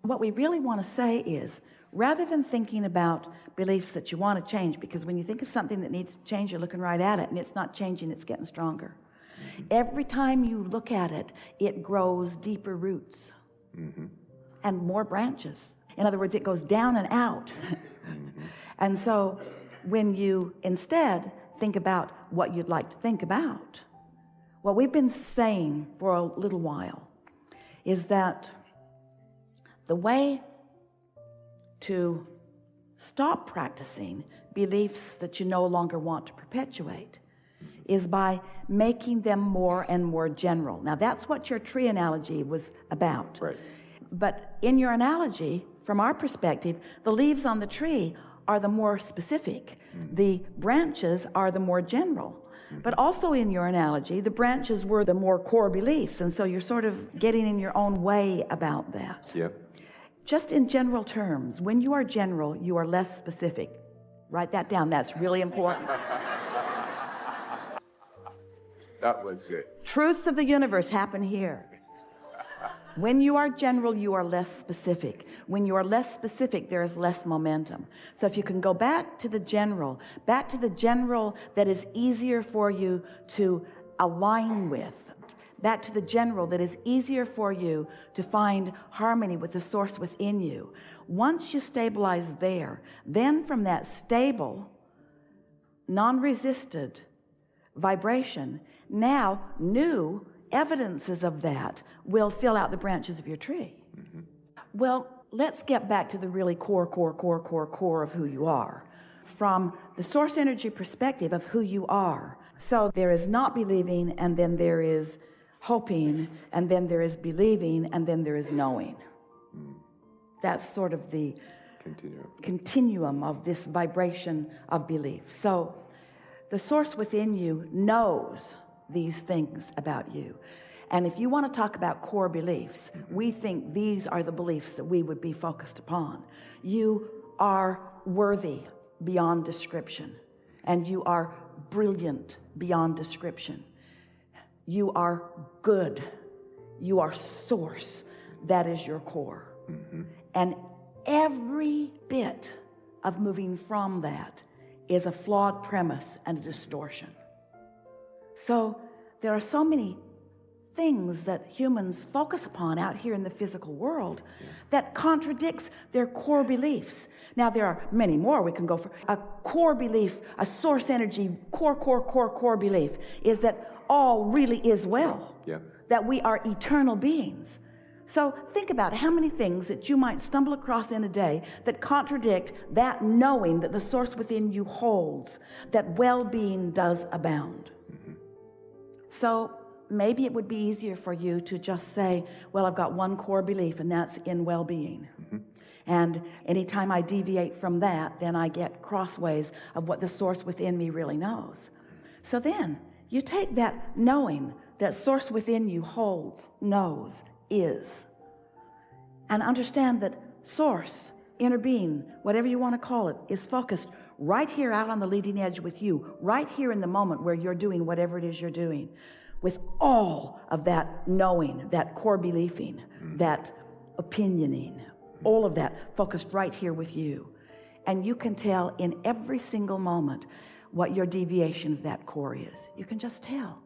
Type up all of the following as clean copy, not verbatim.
What we really want to say is, rather than thinking about beliefs that you want to change, because when you think of something that needs to change, you're looking right at it, and it's not changing, it's getting stronger. Every time you look at it, it grows deeper roots and more branches. In other words, it goes down and out. And so when you instead think about what you'd like to think about, what we've been saying for a little while is that the way to stop practicing beliefs that you no longer want to perpetuate is by making them more and more general. Now, that's what your tree analogy was about. Right. But in your analogy, from our perspective, the leaves on the tree are the more specific. The branches are the more general. But also in your analogy, the branches were the more core beliefs. And so you're sort of getting in your own way about that. Yep. Just in general terms, when you are general, you are less specific. Write that down. That's really important. That was good. Truths of the universe happen here. When you are general, you are less specific. When you are less specific, there is less momentum. So if you can go back to the general that is easier for you to align with, back to the general that is easier for you to find harmony with the source within you. Once you stabilize there, then from that stable, non-resisted vibration, now new evidences of that will fill out the branches of your tree. Well, let's get back to the really core of who you are. From the source energy perspective of who you are. So there is not believing, and then there is hoping, and then there is believing, and then there is knowing. That's sort of the continuum of this vibration of belief. So the source within you knows these things about you. And if you want to talk about core beliefs, we think these are the beliefs that we would be focused upon. You are worthy beyond description, and you are brilliant beyond description. You are good. You are source. That is your core. And every bit of moving from that is a flawed premise and a distortion. So there are so many things that humans focus upon out here in the physical world that contradicts their core beliefs. Now, there are many more we can go for. A core belief, a source energy, core belief is that all really is well, that we are eternal beings. So think about how many things that you might stumble across in a day that contradict that knowing that the source within you holds, that well-being does abound. So maybe it would be easier for you to just say, well, I've got one core belief, and that's in well-being. And anytime I deviate from that, then I get crossways of what the source within me really knows. So then you take that knowing that source within you holds, knows, is, and understand that source, inner being, whatever you want to call it, is focused right here out on the leading edge with you, right here in the moment where you're doing whatever it is you're doing, with all of that knowing, that core believing, that opinioning, all of that focused right here with you. And you can tell in every single moment what your deviation of that core is. You can just tell.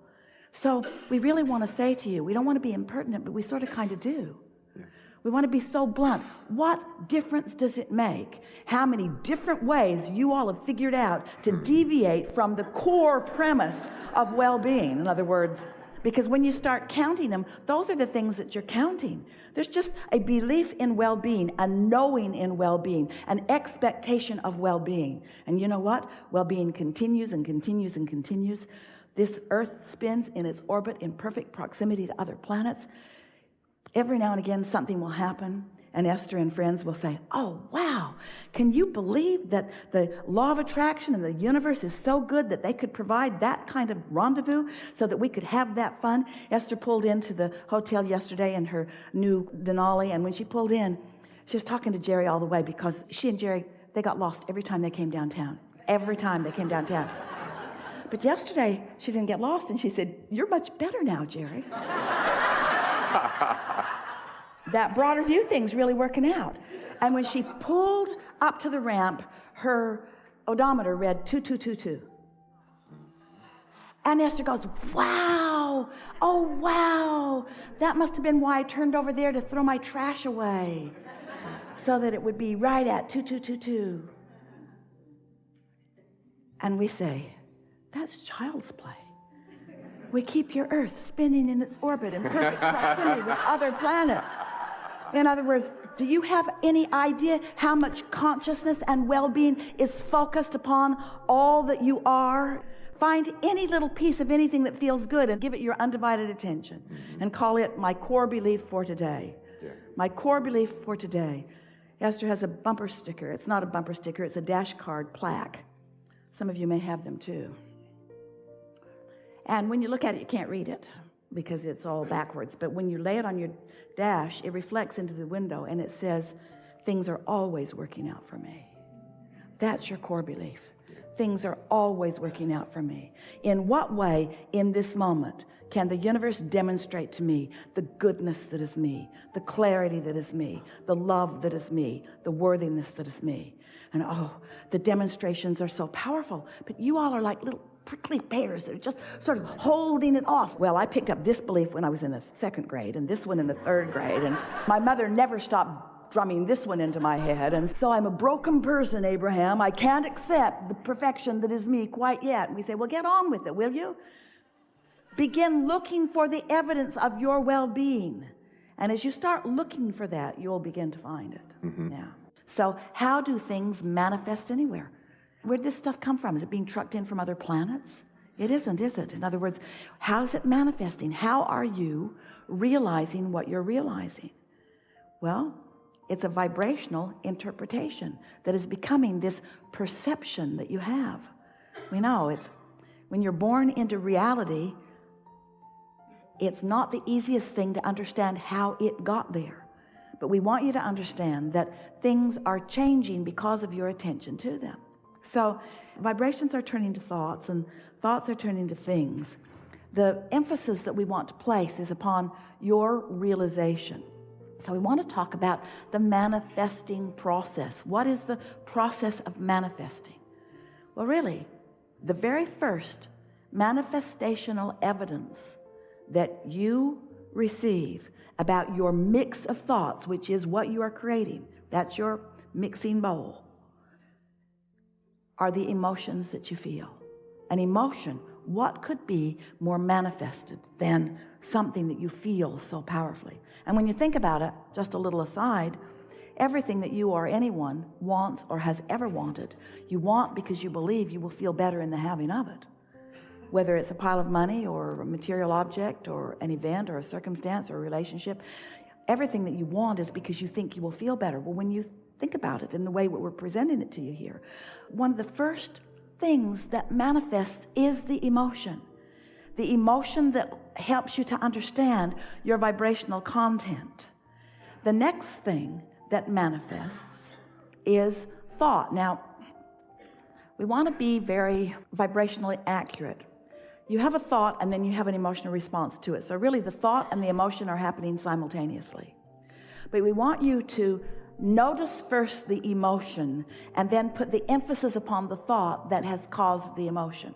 So we really want to say to you, we don't want to be impertinent, but we sort of kind of do. We want to be so blunt. What difference does it make how many different ways you all have figured out to deviate from the core premise of well-being? In other words, because when you start counting them, those are the things that you're counting. There's just a belief in well-being, a knowing in well-being, an expectation of well-being. And you know what? Well-being continues and continues and continues. This earth spins in its orbit in perfect proximity to other planets. Every now and again, something will happen, and Esther and friends will say, oh, wow, can you believe that the law of attraction and the universe is so good that they could provide that kind of rendezvous so that we could have that fun? Esther pulled into the hotel yesterday in her new Denali, and when she pulled in, she was talking to Jerry all the way because she and Jerry, they got lost every time they came downtown. Every time they came downtown. But yesterday, she didn't get lost, and she said, you're much better now, Jerry. that broader view thing's really working out. And when she pulled up to the ramp, her odometer read 2222. And Esther goes, wow, oh wow, that must have been why I turned over there to throw my trash away, so that it would be right at 2222. And we say, that's child's play. We keep your Earth spinning in its orbit in perfect proximity with other planets. In other words, do you have any idea how much consciousness and well-being is focused upon all that you are? Find any little piece of anything that feels good and give it your undivided attention, and call it my core belief for today. Yeah. My core belief for today. Esther has a bumper sticker. It's not a bumper sticker, it's a dash card plaque. Some of you may have them too. And when you look at it, you can't read it because it's all backwards. But when you lay it on your dash, it reflects into the window and it says, things are always working out for me. That's your core belief. Things are always working out for me. In what way, in this moment, can the universe demonstrate to me the goodness that is me, the clarity that is me, the love that is me, the worthiness that is me? And the demonstrations are so powerful, but you all are like little prickly pears that are just sort of holding it off. Well, I picked up this belief when I was in the 2nd grade and this one in the 3rd grade, and my mother never stopped drumming this one into my head. And so I'm a broken person, Abraham. I can't accept the perfection that is me quite yet. And we say, well, get on with it, will you? Begin looking for the evidence of your well-being. And as you start looking for that, you'll begin to find it. Yeah. So how do things manifest anywhere? Where did this stuff come from? Is it being trucked in from other planets? It isn't, is it? In other words, how is it manifesting? How are you realizing what you're realizing? Well, it's a vibrational interpretation that is becoming this perception that you have. We know it's when you're born into reality, it's not the easiest thing to understand how it got there. But we want you to understand that things are changing because of your attention to them. So vibrations are turning to thoughts, and thoughts are turning to things. The emphasis that we want to place is upon your realization. So we want to talk about the manifesting process. What is the process of manifesting? Well, really, the very first manifestational evidence that you receive about your mix of thoughts, which is what you are creating, that's your mixing bowl, are the emotions that you feel. An emotion, what could be more manifested than something that you feel so powerfully? And when you think about it, just a little aside, everything that you or anyone wants or has ever wanted, you want because you believe you will feel better in the having of it. Whether it's a pile of money or a material object or an event or a circumstance or a relationship, everything that you want is because you think you will feel better. Well, when you think about it in the way that we're presenting it to you here, one of the first things that manifests is the emotion. The emotion that helps you to understand your vibrational content. The next thing that manifests is thought. Now, we want to be very vibrationally accurate. You have a thought and then you have an emotional response to it. So really the thought and the emotion are happening simultaneously. But we want you to notice first the emotion and then put the emphasis upon the thought that has caused the emotion.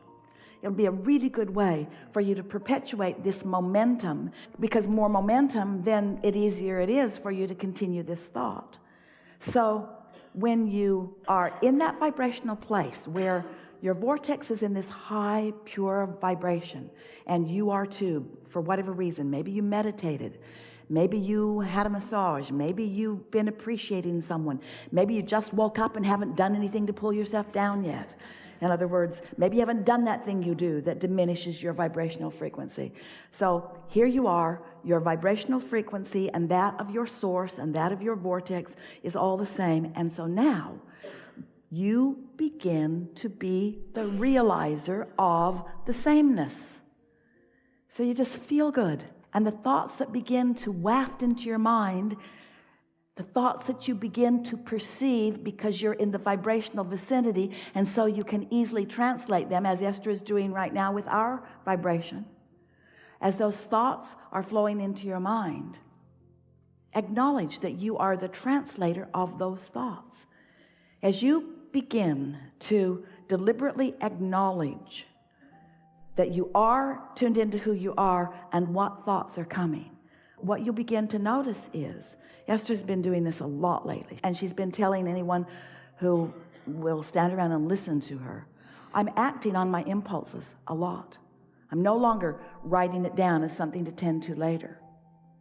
It'll be a really good way for you to perpetuate this momentum, because more momentum, then it easier it is for you to continue this thought. So when you are in that vibrational place where your vortex is in this high, pure vibration, and you are too, for whatever reason, maybe you meditated, maybe you had a massage, maybe you've been appreciating someone, maybe you just woke up and haven't done anything to pull yourself down yet. In other words, maybe you haven't done that thing you do that diminishes your vibrational frequency. So here you are, your vibrational frequency and that of your source and that of your vortex is all the same. And so now you begin to be the realizer of the sameness. So you just feel good. And the thoughts that begin to waft into your mind, the thoughts that you begin to perceive because you're in the vibrational vicinity, and so you can easily translate them, as Esther is doing right now with our vibration. As those thoughts are flowing into your mind, Acknowledge that you are the translator of those thoughts. As you begin to deliberately acknowledge that you are tuned into who you are and what thoughts are coming, what you'll begin to notice is, Esther's been doing this a lot lately, and she's been telling anyone who will stand around and listen to her, I'm acting on my impulses a lot. I'm no longer writing it down as something to tend to later.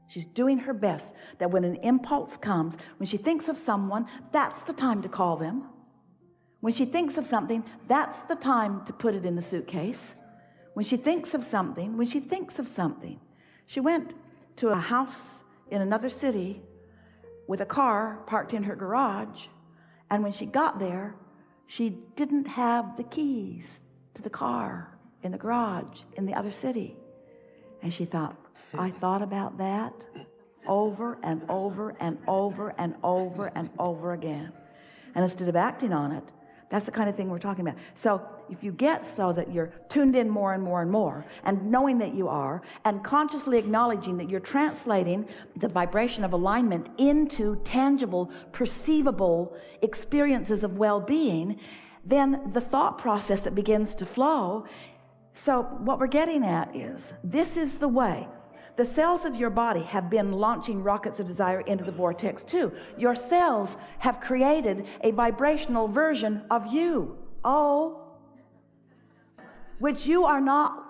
She's doing her best that when an impulse comes, when she thinks of someone, that's the time to call them. When she thinks of something, that's the time to put it in the suitcase. When she thinks of something, she went to a house in another city with a car parked in her garage, and when she got there, she didn't have the keys to the car in the garage in the other city. And she thought, I thought about that over and over and over and over and over again. And instead of acting on it, that's the kind of thing we're talking about. So if you get so that you're tuned in more and more and more, and knowing that you are, and consciously acknowledging that you're translating the vibration of alignment into tangible, perceivable experiences of well-being, then the thought process that begins to flow. So what we're getting at is, this is the way. The cells of your body have been launching rockets of desire into the vortex too. Your cells have created a vibrational version of you. Which you are not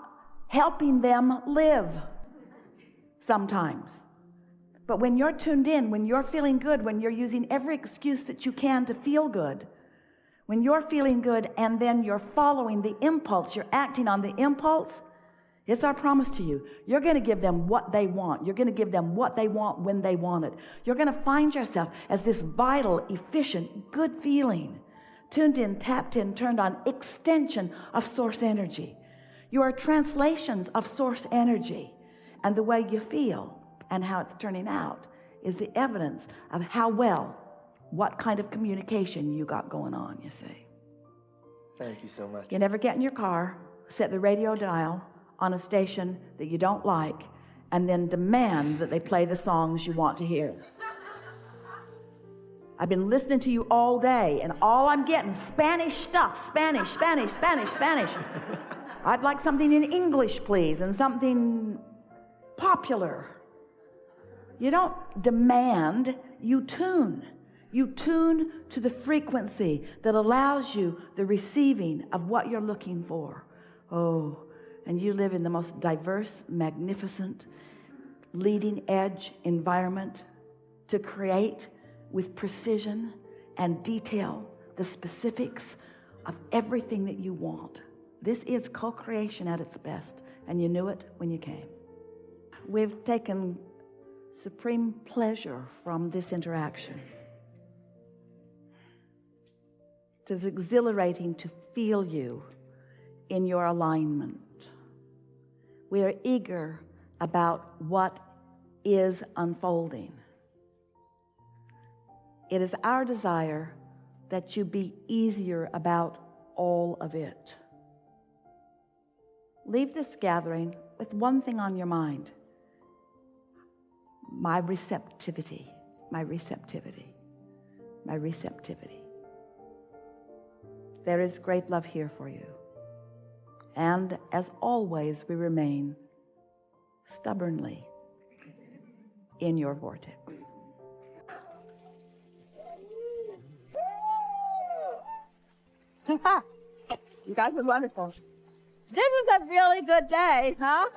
helping them live sometimes. But when you're tuned in, when you're feeling good, when you're using every excuse that you can to feel good, when you're feeling good and then you're following the impulse, you're acting on the impulse, it's our promise to you. You're going to give them what they want. You're going to give them what they want when they want it. You're going to find yourself as this vital, efficient, good feeling, tuned in, tapped in, turned on extension of source energy. You are translations of source energy. And the way you feel and how it's turning out is the evidence of how well, what kind of communication you got going on, you see. Thank you so much. You never get in your car, set the radio dial on a station that you don't like, and then demand that they play the songs you want to hear. I've been listening to you all day, and all I'm getting Spanish stuff. Spanish. I'd like something in English, please, and something popular. You don't demand, you tune. You tune to the frequency that allows you the receiving of what you're looking for. And you live in the most diverse, magnificent, leading edge environment to create with precision and detail the specifics of everything that you want. This is co-creation at its best, and you knew it when you came. We've taken supreme pleasure from this interaction. It's exhilarating to feel you in your alignment. We are eager about what is unfolding. It is our desire that you be easier about all of it. Leave this gathering with one thing on your mind: my receptivity. There is great love here for you. And as always, we remain stubbornly in your vortex. You guys are wonderful. This is a really good day, huh?